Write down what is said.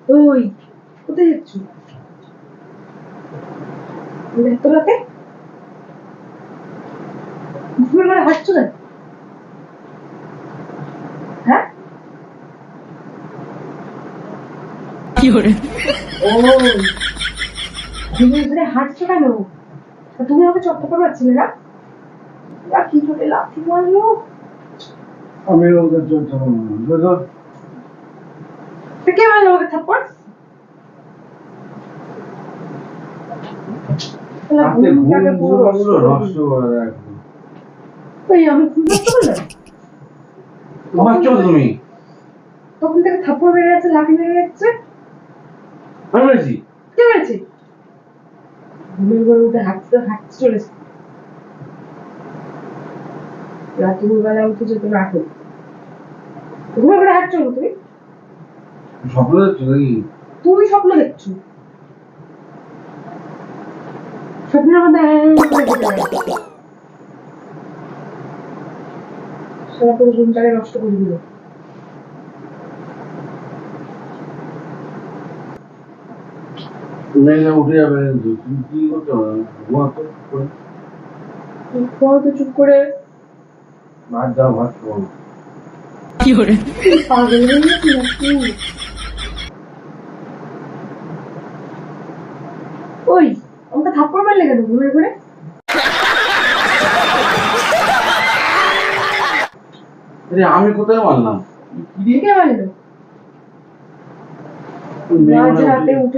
ওই কোথায় যাচ্ছ তোরাতে ঘুরে ঘুরে হাঁটছো না হ্যাঁ কি করে ও ঘুরে ঘুরে হাঁটছো কেন তুমি আমাকে চট্ট করে পাচ্ছিলে না কি করে লাথি মারলো আমি ওদের চলতে পারবো কে মারলো ওকে থাপ্পড় আমি তুমি তখন থেকে থাপ্পড় বেড়ে যাচ্ছে লাঠি বেড়ে যাচ্ছে কে মেরেছি ঘুমের ঘরে উঠে হাঁটতে হাঁটতে চলেছে রাত্রির বেলা উঠে যেত রাখো ঘুমের ঘরে হাঁটছো তুমি স্বপ্ন দেখছো নাকি তুমি স্বপ্ন দেখছো স্বপ্নের মধ্যে সারাপুরো ঘুমটাকে নষ্ট করে দিল উঠে যাবে তুমি কি করতে তো চুপ করে ভাত দাও ভাত খাও কি করে পাগল হয়ে গেছি নাকি ওই আমাকে থাপ্পড় মারলে কেন ঘুমের ঘরে আমি কোথায় মারলাম কে মারলো মাঝ রাতে উঠে